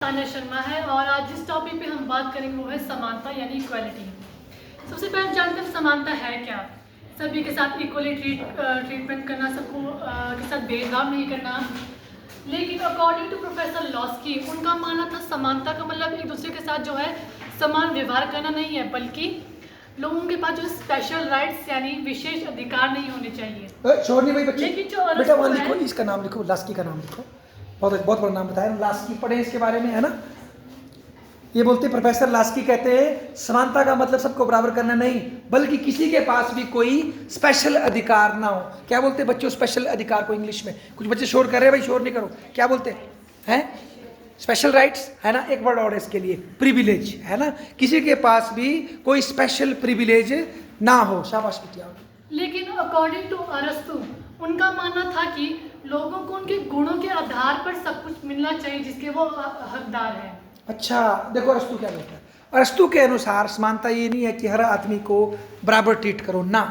तान्या शर्मा है और आज जिस टॉपिक पे हम बात करेंगे वो है समानता यानी इक्वालिटी। सबसे पहले जानते हैं समानता है क्या। सभी के साथ इक्वली ट्रीटमेंट करना, सबको के साथ भेदभाव नहीं करना। लेकिन अकॉर्डिंग टू प्रोफेसर लॉस्की, उनका मानना था समानता का मतलब एक दूसरे के साथ जो है समान व्यवहार करना नहीं है, बल्कि लोगों के पास जो स्पेशल राइट्स यानी विशेष अधिकार नहीं होने चाहिए। छोड़नी भाई बच्चे, लेकिन जो बेटा वहाँ लिखो, इसका नाम लिखो, लास्की का नाम लिखो। बहुत बहुत बड़ा नाम बताया, लास्की पढ़े इसके बारे में, है ना। ये बोलते प्रोफेसर लास्की कहते हैं समानता का मतलब सबको बराबर करना नहीं, बल्कि किसी के पास भी कोई स्पेशल अधिकार ना हो। क्या बोलते बच्चों स्पेशल अधिकार को इंग्लिश में? कुछ बच्चे शोर कर रहे हैं, भाई शोर नहीं करो। क्या बोलते हैं? स्पेशल राइट्स, है ना। एक वर्ड और इसके लिए, प्रिविलेज, है ना। किसी के पास भी कोई स्पेशल प्रिविलेज ना हो। शाबाश बिटिया। लेकिन अकॉर्डिंग टू अरस्तु, उनका मानना था कि लोगों को उनके गुणों के आधार पर सब कुछ मिलना चाहिए जिसके वो हकदार हैं। अच्छा देखो अरस्तु क्या बोलता है। अरस्तु के अनुसार समानता ये नहीं है कि हर आदमी को बराबर ट्रीट करो ना।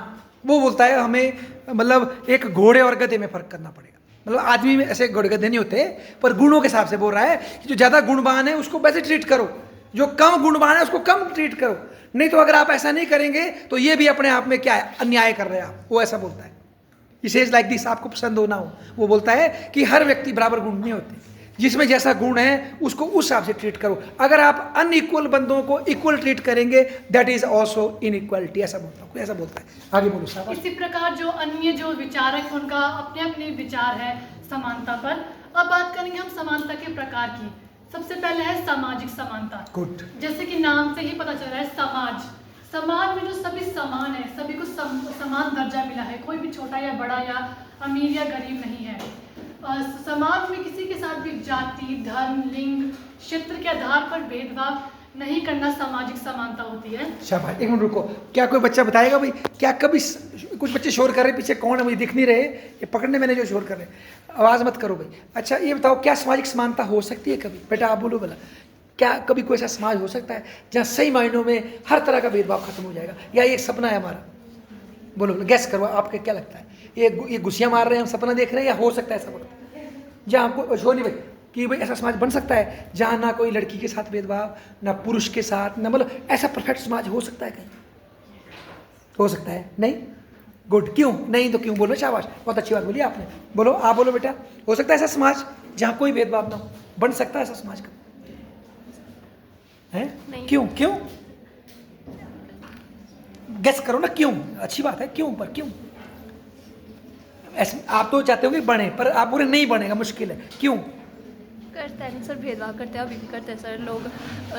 वो बोलता है हमें मतलब एक घोड़े और गधे में फर्क करना पड़ेगा। मतलब आदमी में ऐसे घोड़े गधे नहीं होते, पर गुणों के हिसाब से बोल रहा है कि जो ज़्यादा गुणवान है उसको वैसे ट्रीट करो, जो कम गुणवान है उसको कम ट्रीट करो। नहीं तो अगर आप ऐसा नहीं करेंगे तो ये भी अपने आप में क्या है, अन्याय कर रहे हैं आप। वो ऐसा बोलता है। इसे लाइक दिस, आपको पसंद हो ना हो। वो बोलता है कि हर व्यक्ति बराबर गुण नहीं होते, जिसमें जैसा गुण है उसको उस हिसाब से ट्रीट करो। अगर आप अनइक्वल बंदों को इक्वल ट्रीट करेंगे दैट इज ऑल्सो इनइक्वालिटी। ऐसा बोलता है, ऐसा बोलता है। आगे बोलो साहब। इसी प्रकार जो अन्य जो विचारक उनका अपने अपने विचार है समानता पर। अब बात करेंगे हम समानता के प्रकार की। सबसे पहले है सामाजिक समानता। गुड। जैसे कि नाम से ही पता चल रहा है समाज। समाज में जो सभी समान है, सभी को समान दर्जा मिला है, कोई भी छोटा या बड़ा या अमीर या गरीब नहीं है। समाज में किसी के साथ भी जाति, धर्म, लिंग, क्षेत्र के आधार पर भेदभाव नहीं करना सामाजिक समानता होती है। शाबाश। एक मिनट रुको, क्या कोई बच्चा बताएगा भाई, क्या कभी कुछ बच्चे शोर कर रहे पीछे, कौन है मुझे दिख नहीं रहे, ये पकड़ने मैंने जो शोर कर रहे, आवाज़ मत करो भाई। अच्छा ये बताओ क्या सामाजिक समानता हो सकती है कभी? बेटा आप बोलो भला, क्या कभी कोई ऐसा समाज हो सकता है जहाँ सही मायनों में हर तरह का भेदभाव खत्म हो जाएगा, या ये एक सपना है हमारा? बोलो बोलो, गैस करो, आपको क्या लगता है? ये गुस्सियाँ मार रहे हैं, हम सपना देख रहे हैं, या हो सकता है ऐसा वक्त जहाँ आपको शोनी भाई कि भाई ऐसा समाज बन सकता है जहाँ ना कोई लड़की के साथ भेदभाव, ना पुरुष के साथ, ना, मतलब ऐसा परफेक्ट समाज हो सकता है कहीं? हो सकता है? नहीं? गुड। क्यों नहीं? तो क्यों? बोलो। शाबाश, बहुत अच्छी बात बोली आपने। बोलो, आप बोलो बेटा, हो सकता है ऐसा समाज जहाँ कोई भेदभाव ना हो? बन सकता है ऐसा समाज का? है? क्यों? क्यों? गेस करो ना, क्यों? अच्छी बात है, क्यों? पर क्यों? ऐसे आप तो चाहते हो कि बने, पर आप पूरे नहीं बनेगा, मुश्किल है। क्यों? करते हैं सर, भेदभाव करते हैं, अभी भी करते हैं सर लोग।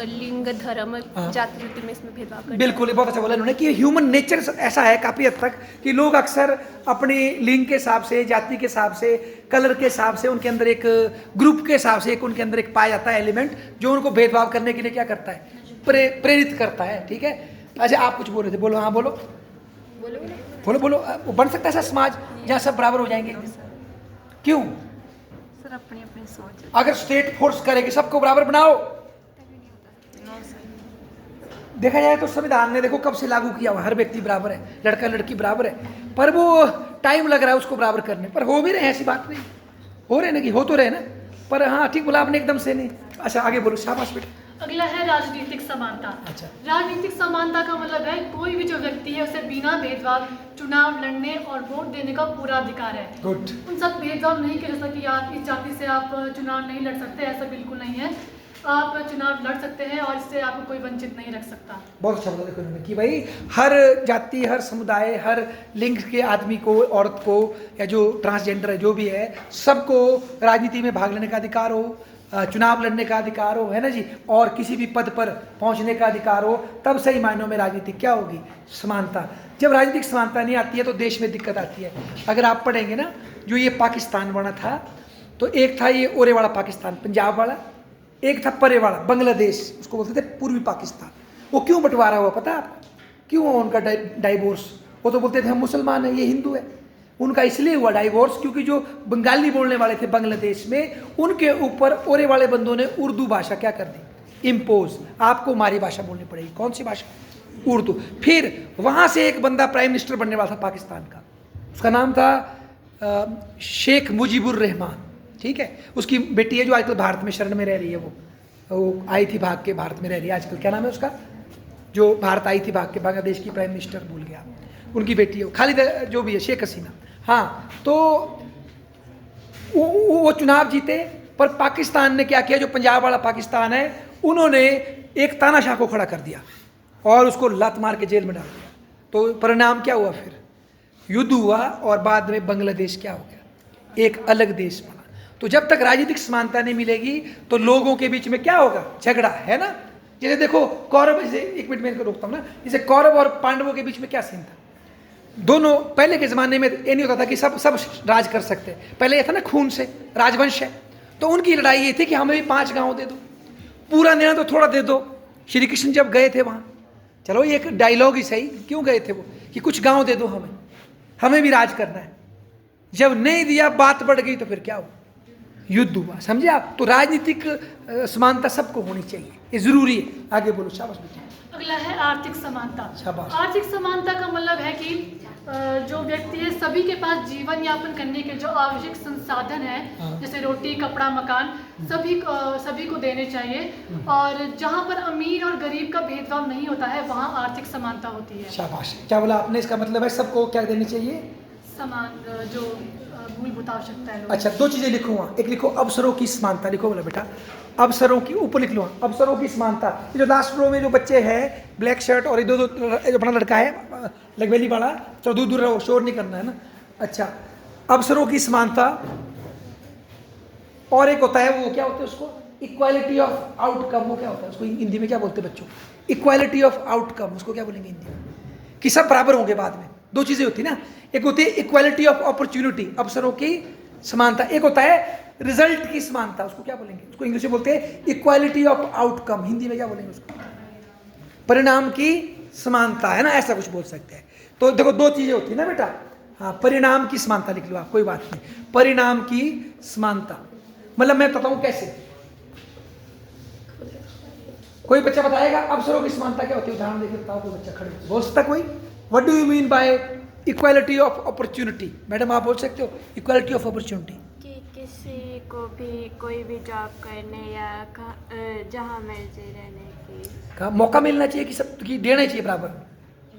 लिंग, धर्म, जाति जुति में इसमें भेदभाव करते हैं। बिल्कुल, बहुत अच्छा बोला इन्होंने कि ह्यूमन नेचर ऐसा है काफ़ी हद तक कि लोग अक्सर अपने लिंग के हिसाब से, जाति के हिसाब से, कलर के हिसाब से, उनके अंदर एक ग्रुप के हिसाब से उनके अंदर एक पाया जाता है एलिमेंट जो उनको भेदभाव करने के लिए क्या करता है, प्रेरित करता है। ठीक है। अच्छा आप कुछ बोल रहे थे, बोलो। हाँ बोलो बोलो बोलो। बन सकता है ऐसा समाज जहाँ सब बराबर हो जाएंगे? क्यों? सर अपनी अपनी सोच। अगर स्टेट फोर्स करेगी सबको बराबर बनाओ, देखा जाए तो संविधान ने देखो कब से लागू किया हुआ, हर व्यक्ति बराबर है, लड़का लड़की बराबर है, पर वो टाइम लग रहा है उसको बराबर करने, पर हो भी रहे हैं, ऐसी बात नहीं हो रहे ना कि हो तो रहे ना, पर हाँ ठीक बोला आपने एकदम से नहीं। अच्छा आगे बोलो, शाबाश बेटा। अगला है राजनीतिक समानता। अच्छा। राजनीतिक समानता का मतलब है कोई भी जो व्यक्ति है उसे बिना भेदभाव चुनाव लड़ने और वोट देने का पूरा अधिकार है। गुड। उन सब भेदभाव नहीं किया जा सकता कि आप इस जाति से आप चुनाव नहीं लड़ सकते, ऐसा बिल्कुल नहीं है। आप चुनाव लड़ सकते हैं और इससे आपको कोई वंचित नहीं रख सकता। बहुत अच्छा बोला देखो इन्होंने कि भाई हर जाति, हर समुदाय, हर लिंग के आदमी को, औरत को, या जो ट्रांसजेंडर है जो भी है, सबको राजनीति में भाग लेने का अधिकार हो, चुनाव लड़ने का अधिकार हो, है ना जी, और किसी भी पद पर पहुंचने का अधिकार हो, तब सही मायनों में राजनीति क्या होगी, समानता। जब राजनीतिक समानता नहीं आती है तो देश में दिक्कत आती है। अगर आप पढ़ेंगे ना, जो ये पाकिस्तान बना था, तो एक था ये ओरे वाला पाकिस्तान, पंजाब वाला, एक था परे वाला बांग्लादेश, उसको बोलते थे पूर्वी पाकिस्तान। वो क्यों बंटवारा हुआ पता है आपको? क्यों हुआ उनका डाइवोर्स? वो तो बोलते थे हम मुसलमान हैं, ये हिंदू है। उनका इसलिए हुआ डाइवोर्स क्योंकि जो बंगाली बोलने वाले थे बांग्लादेश में, उनके ऊपर ओरे वाले बंदों ने उर्दू भाषा क्या कर दी, इम्पोज। आपको हमारी भाषा बोलनी पड़ेगी। कौन सी भाषा? उर्दू। फिर वहाँ से एक बंदा प्राइम मिनिस्टर बनने वाला था पाकिस्तान का, उसका नाम था शेख मुजीबुर रहमान। ठीक है। उसकी बेटी है जो आजकल भारत में शरण में रह रही है, वो वो आई थी भाग के, भारत में रह रही है आजकल, क्या नाम है उसका, जो भारत आई थी भाग के, बांग्लादेश की प्राइम मिनिस्टर, भूल गया, उनकी बेटी है खालिद, जो भी है, शेख हसीना। हाँ, तो वो चुनाव जीते, पर पाकिस्तान ने क्या किया, जो पंजाब वाला पाकिस्तान है, उन्होंने एक तानाशाह को खड़ा कर दिया और उसको लात मार के जेल में डाल दिया। तो परिणाम क्या हुआ, फिर युद्ध हुआ और बाद में बांग्लादेश क्या हो गया, एक अलग देश बना। तो जब तक राजनीतिक समानता नहीं मिलेगी तो लोगों के बीच में क्या होगा, झगड़ा, है ना। जैसे देखो कौरव, जैसे एक मिनट में इनको रोकता हूँ ना, जैसे कौरव और पांडवों के बीच में क्या सीन था, दोनों पहले के ज़माने में ये नहीं होता था कि सब राज कर सकते, पहले ये था ना खून से राजवंश है। तो उनकी लड़ाई ये थी कि हमें भी 5 गांव दे दो, पूरा नहीं तो थोड़ा दे दो। श्री कृष्ण जब गए थे वहाँ, चलो ये एक डायलॉग ही सही, क्यों गए थे वो, कि कुछ गांव दे दो हमें भी राज करना है। जब नहीं दिया, बात बढ़ गई, तो फिर क्या हुआ, युद्ध हुआ, समझे आप। तो राजनीतिक समानता सबको होनी चाहिए, ये जरूरी है। आगे बोलो, शाबाश बेटा। अगला है आर्थिक समानता। शाबाश। आर्थिक समानता का मतलब है कि जो व्यक्ति है, सभी के पास जीवन यापन करने के जो आवश्यक संसाधन है, हाँ। जैसे रोटी, कपड़ा, मकान, सभी को देने चाहिए। और जहाँ पर अमीर और गरीब का भेदभाव नहीं होता है, वहाँ आर्थिक समानता होती है। शाबाश, क्या बोला आपने, इसका मतलब है सबको क्या देनी चाहिए, समान जो मूलभूत आवश्यकता है। अच्छा, 2 चीजें लिखो वहाँ, एक लिखो अवसरों की समानता, लिखो बोला बेटा, अवसरों की, ऊपर लिख लो अवसरों की समानता। जो लास्ट रो में जो बच्चे हैं, ब्लैक शर्ट और दो अपना लड़का है लगवेली वाला, चलो दूर दूर रहो, शोर नहीं करना है ना। अच्छा, अवसरों की समानता, और एक होता है वो क्या होता है उसको, इक्वालिटी ऑफ आउटकम। वो क्या होता है उसको हिंदी में क्या बोलते हैं बच्चों, इक्वालिटी ऑफ आउटकम, उसको क्या बोलेंगे हिंदी में, कि सब बराबर होंगे बाद में। 2 चीजें होती है ना, एक होती है इक्वालिटी ऑफ अपॉर्चुनिटी, अवसरों की समानता, एक होता है रिजल्ट की समानता, उसको क्या बोलेंगे, उसको इंग्लिश में बोलते हैं इक्वालिटी ऑफ आउटकम, हिंदी में क्या बोलेंगे उसको, परिणाम की समानता, है ना, ऐसा कुछ बोल सकते हैं। तो देखो 2 चीजें होती है ना बेटा। हाँ, परिणाम की समानता लिख लो आप, कोई बात नहीं, परिणाम की समानता मतलब मैं बताऊं कैसे, कोई बच्चा बताएगा अवसरों की समानता क्या होती है, उदाहरण देकर बताओ, कोई बच्चा खड़े बोल सकता कोई, what do you mean by equality of opportunity, madam आप बोल सकते हो इक्वालिटी ऑफ अपॉर्चुनिटी, कि किसी को भी कोई भी जॉब करने या जहाँ मर्जी रहने की मौका मिलना चाहिए कि सब की देना चाहिए, बराबर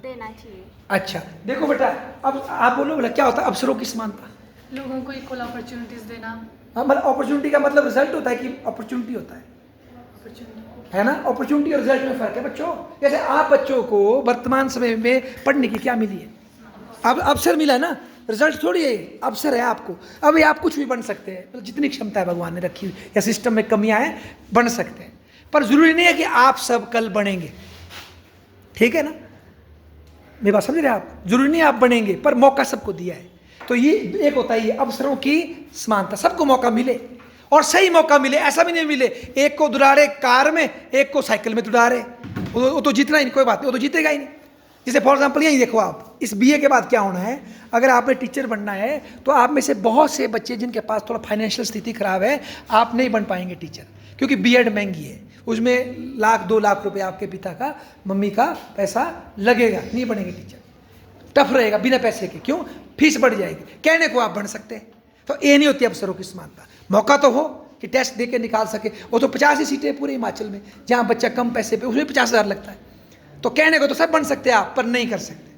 देना चाहिए। अच्छा, देखो बेटा, अब आप बोलो बोला क्या होता है अवसरों की समानता, लोगों को इक्वल अपॉर्चुनिटीज देना। हाँ, मतलब अपॉर्चुनिटी का मतलब रिजल्ट होता है कि अपॉर्चुनिटी होता है है ना, अपॉर्चुनिटी और रिजल्ट में फर्क है बच्चों। जैसे आप बच्चों को वर्तमान समय में पढ़ने की क्या मिली है, अब अवसर मिला है ना, रिजल्ट थोड़ी है, अवसर है आपको। अभी आप कुछ भी बन सकते हैं, मतलब जितनी क्षमता है भगवान ने रखी हुई, या सिस्टम में कमियां हैं, बन सकते हैं, पर जरूरी नहीं है कि आप सब कल बनेंगे, ठीक है ना, मेरी बात समझ रहे हैं आप, जरूरी नहीं आप बनेंगे, पर मौका सबको दिया है। तो ये एक होता है ये अवसरों की समानता, सबको मौका मिले और सही मौका मिले, ऐसा भी नहीं मिले एक को दुलारे कार में, एक को साइकिल में दुलारे, वो तो जीतना ही नहीं, कोई बात नहीं, वो तो जीतेगा ही नहीं। जैसे फॉर एग्जाम्पल यही देखो आप, इस बीए के बाद क्या होना है, अगर आपने टीचर बनना है तो आप में से बहुत से बच्चे जिनके पास थोड़ा फाइनेंशियल स्थिति खराब है, आप नहीं बन पाएंगे टीचर, क्योंकि बीएड महंगी है, उसमें 1-2 लाख रुपए आपके पिता का, मम्मी का पैसा लगेगा, नहीं बनेंगे टीचर, टफ रहेगा बिना पैसे के, क्यों, फीस बढ़ जाएगी। कहने को आप बन सकते हैं, तो ये नहीं होती अवसरों की समानता। मौका तो हो कि टेस्ट दे के निकाल सके, वो तो 50 ही सीटें पूरे हिमाचल में, जहाँ बच्चा कम पैसे पे, उसमें 50,000 लगता है, तो कहने को तो सब बन सकते हैं आप, पर नहीं कर सकते।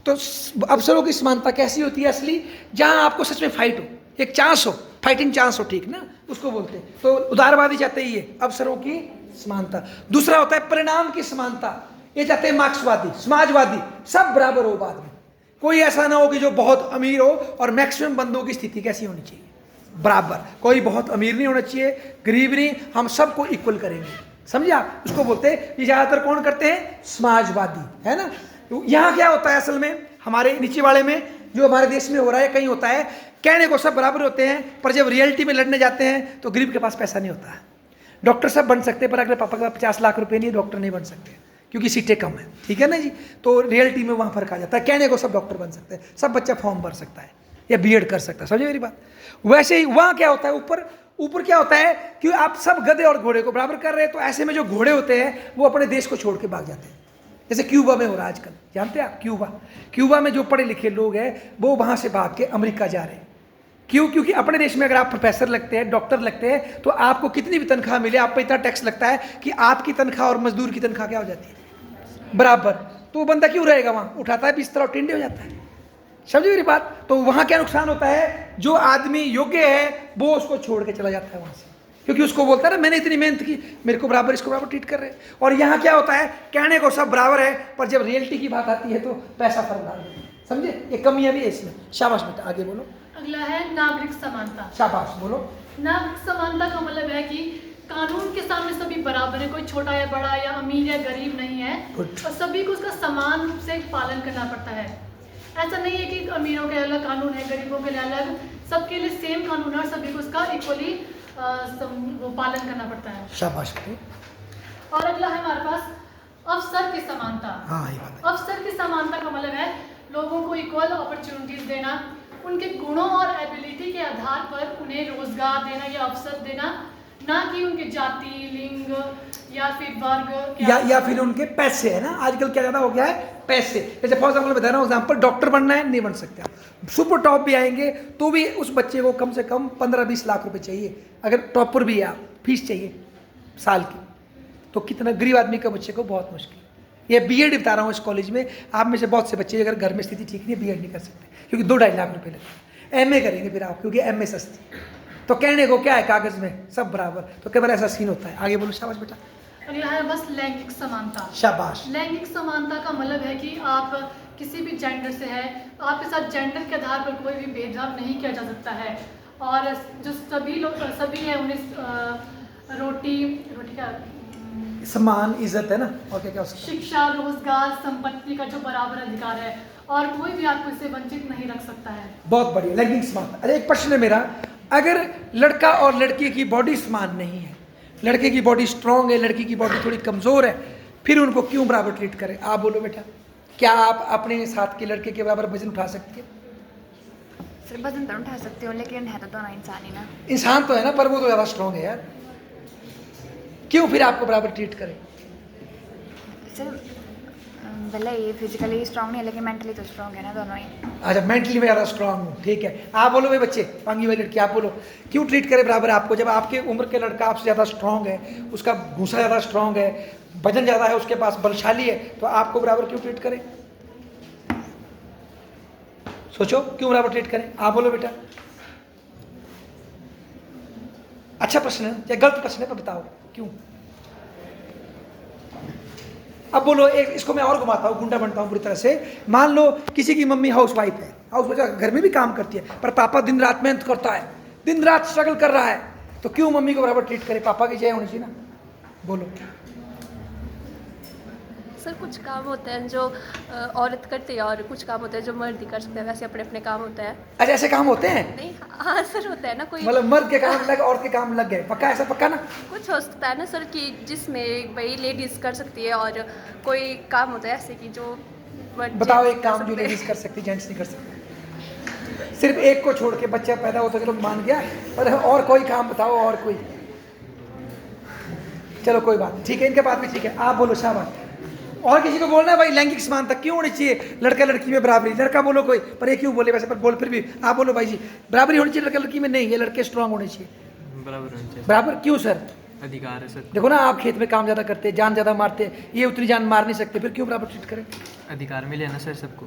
तो अवसरों की समानता कैसी होती है असली, जहाँ आपको सच में फाइट हो, एक चांस हो, फाइटिंग चांस हो, ठीक ना, उसको बोलते हैं। तो उदारवादी चाहते ही ये अवसरों की समानता। दूसरा होता है परिणाम की समानता, ये चाहते हैं मार्क्सवादी, समाजवादी, सब बराबर हो बाद में, कोई ऐसा ना हो कि जो बहुत अमीर हो, और मैक्सिमम बंदों की स्थिति कैसी होनी चाहिए, बराबर, कोई बहुत अमीर नहीं होना चाहिए, गरीब नहीं, हम सबको इक्वल करेंगे, समझे आप, उसको बोलते हैं। ये ज्यादातर कौन करते हैं, समाजवादी, है ना। यहाँ क्या होता है असल में, हमारे नीचे वाले में, जो हमारे देश में हो रहा है, कहीं होता है कहने को सब बराबर होते हैं, पर जब रियलिटी में लड़ने जाते हैं तो गरीब के पास पैसा नहीं होता है। डॉक्टर सब बन सकते हैं, पर अगर पापा के पास 50 लाख रुपए नहीं, डॉक्टर नहीं बन सकते, क्योंकि सीटें कम है, ठीक है ना जी। तो रियलिटी में वहाँ फर्क आ जाता है, कहने को सब डॉक्टर बन सकते हैं, सब बच्चा फॉर्म भर सकता है या बीएड कर सकता है, समझे मेरी बात। वैसे ही वहाँ क्या होता है, ऊपर क्या होता है कि आप सब गधे और घोड़े को बराबर कर रहे हैं, तो ऐसे में जो घोड़े होते हैं वो अपने देश को छोड़ के भाग जाते हैं। जैसे क्यूबा में हो रहा है आजकल, जानते हैं आप, क्यूबा में जो पढ़े लिखे लोग हैं वो वहाँ से भाग के अमेरिका जा रहे हैं, क्यों? क्योंकि अपने देश में अगर आप प्रोफेसर लगते हैं, डॉक्टर लगते हैं, तो आपको कितनी भी तनख्वाह मिले, आप पे इतना टैक्स लगता है कि आपकी तनख्वाह और मजदूर की तनख्वाह क्या हो जाती है? बराबर। तो वो बंदा क्यों रहेगा वहाँ? उठाता है बिस्तर और टिंडे हो जाता है। समझे मेरी बात? तो वहाँ क्या नुकसान होता है? जो आदमी योग्य है वो उसको छोड़ के चला जाता है वहाँ से, क्योंकि उसको बोलता है ना मैंने इतनी मेहनत की, मेरे को बराबर, इसको बराबर ट्रीट कर रहे हैं। और यहाँ क्या होता है? कहने को सब बराबर है, पर जब रियलिटी की बात आती है तो पैसा फर्क डाल देते हैं। समझे? ये कमियां भी है इसमें। शाबाश बेटा, आगे बोलो। अगला है नागरिक समानता। शाबाश, बोलो। नागरिक समानता का मतलब है कि कानून के सामने सभी बराबर है, कोई छोटा या बड़ा या अमीर या गरीब नहीं है, Good. और सभी को उसका समान रूप से पालन करना पड़ता है। ऐसा नहीं है कि अमीरों के अलग कानून है, गरीबों के लिए अलग, सबके लिए सेम कानून है और सभी को उसका इक्वली वो पालन करना पड़ता है। शाबाश बेटे। और अगला है हमारे पास अवसर की समानता। हाँ, ये बात है। अवसर की समानता का मतलब है लोगों को इक्वल अपॉर्चुनिटीज देना, उनके गुणों और एबिलिटी के आधार पर उन्हें रोजगार देना या अवसर देना, ना कि उनके जाति, लिंग या फिर वर्ग या फिर उनके पैसे, है ना। आजकल क्या ज़्यादा हो गया है? पैसे। जैसे फॉर एग्जाम्पल बता रहा हूँ, एग्जाम्पल, डॉक्टर बनना है, नहीं बन सकते आप। सुपर टॉप भी आएंगे तो भी उस बच्चे को कम से कम 15-20 लाख रुपए चाहिए, अगर टॉपर भी है आप, फीस चाहिए साल की। तो कितना गरीब आदमी का बच्चे को बहुत मुश्किल। ये बीएड बता रहा हूँ इस कॉलेज में, आप में से बहुत से बच्चे अगर घर में स्थिति ठीक नहीं है बीएड नहीं कर सकते, क्योंकि 2-2.5 लाख रुपए लगते हैं। एमए करेंगे फिर आप, क्योंकि एमए सस्ती। तो कहने को क्या है, कागज में सब बराबर, तो केवल ऐसा सीन होता है। आगे बोलो। शाबाश बेटा। अगला है बस लैंगिक समानता। शाबाश। लैंगिक समानता का मतलब है कि आप किसी भी जेंडर से है, आपके साथ जेंडर के आधार पर कोई भी भेदभाव नहीं किया जा सकता है, और जो सभी लोग सभी हैं उन्हें रोटी क्या, सम्मान, इज्जत, है ना। और क्या क्या हो सकता है? शिक्षा, रोजगार, संपत्ति का जो बराबर अधिकार है, और कोई भी आपको इससे वंचित नहीं रख सकता है। बहुत बढ़िया, लैंगिक समानता। अरे एक प्रश्न है मेरा, अगर लड़का और लड़की की बॉडी समान नहीं है, लड़के की बॉडी स्ट्रांग है, लड़की की बॉडी थोड़ी कमजोर है, फिर उनको क्यों बराबर ट्रीट करें? आप बोलो बेटा। क्या आप अपने साथ के लड़के के बराबर वजन उठा सकते हैं? सर वजन तो उठा सकते हो, लेकिन है तो दोनों इंसान ही ना। इंसान तो है ना, पर वो तो ज़्यादा स्ट्रांग है यार, क्यों फिर आपको बराबर ट्रीट करें? सर भले ये फिजिकली स्ट्रांग नहीं है, लेकिन मेंटली तो स्ट्रांग है ना दोनों ही। अच्छा, मेंटली में ज़्यादा स्ट्रांग हूँ, ठीक है। आप बोलो भाई बच्चे, पांगी वाली लड़की, आप बोलो क्यों ट्रीट करे बराबर आपको? जब आपके उम्र के लड़का आपसे ज़्यादा स्ट्रांग है, उसका घूसा ज़्यादा स्ट्रांग है, वजन ज़्यादा है, उसके पास बलशाली है, तो आपको बराबर क्यों ट्रीट करे? सोचो, क्यों बराबर ट्रीट करें? आप बोलो बेटा। अच्छा प्रश्न है या गलत प्रश्न है, पर बताओ क्यों? अब बोलो। एक इसको मैं और घुमाता हूँ, गुंडा बनता हूँ पूरी तरह से। मान लो किसी की मम्मी हाउसवाइफ है, हाउसवाइफ घर में भी काम करती है, पर पापा दिन रात मेहनत करता है, दिन रात स्ट्रगल कर रहा है, तो क्यों मम्मी को बराबर ट्रीट करे? पापा की जय होनी चाहिए ना। बोलो। सर कुछ काम होते हैं जो औरत करती है, और कुछ काम होते हैं जो मर्द ही कर सकते हैं, वैसे अपने अपने काम होते हैं। अच्छा, ऐसे काम होते हैं? नहीं, हाँ सर होता है ना, कोई मतलब मर्द के काम लगे, औरत के काम लग गए, पक्का? ऐसा पक्का ना? कुछ हो सकता है ना सर कि जिसमें भाई लेडीज कर सकती है, और कोई काम होता है ऐसे कि जो बताओ एक काम जो लेडीज कर सकती, जेंट्स नहीं कर सकते। सिर्फ एक को छोड़ के, बच्चा पैदा हो तो चलो मान गया, पर और कोई काम बताओ, और कोई। चलो कोई बात, ठीक है, इनके बात भी ठीक है। आप बोलो। शाबाश। और किसी को बोलना है भाई, लैंगिक समानता क्यों होनी चाहिए? लड़का लड़की में बराबरी, लड़का बोलो कोई, पर ये क्यों बोले वैसे, पर बोल फिर भी। आप बोलो भाई जी, बराबरी होनी चाहिए लड़का लड़की में? नहीं, ये लड़के स्ट्रांग होने चाहिए। बराबर होनी चाहिए। बराबर क्यों सर? अधिकार है सर। देखो ना, आप खेत में काम ज़्यादा करते हैं, जान ज़्यादा मारते हैं, ये उतनी जान मार नहीं सकते, फिर क्यों बराबर ट्रीट करें? अधिकार मिले ना सर सबको।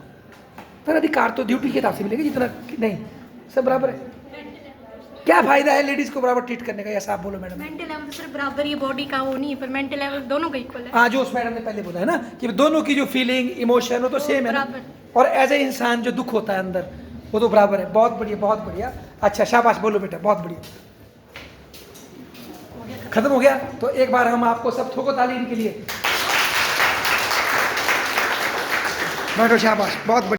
पर अधिकार तो ड्यूटी के हिसाब से मिलेगा, जितना नहीं सब बराबर है। क्या फायदा है लेडीज को बराबर ट्रीट करने का? ऐसा आप बोलो मैडम। मेंटल लेवल तो सिर्फ बराबर ही बॉडी का वो नहीं है, पर मेंटल लेवल दोनों का इक्वल है। हाँ, जो उस मैडम ने पहले बोला है ना कि दोनों की जो फीलिंग, इमोशन, वो तो सेम है ना। और एज ए इंसान जो दुख होता है अंदर, वो तो बराबर है। बहुत बढ़िया, बहुत बढ़िया। अच्छा, शाबाश, बोलो बेटा, बहुत बढ़िया। खत्म हो गया? तो एक बार हम आपको सब ठोको ताली इनके लिए। बैठो, शाबाश, बहुत बढ़िया।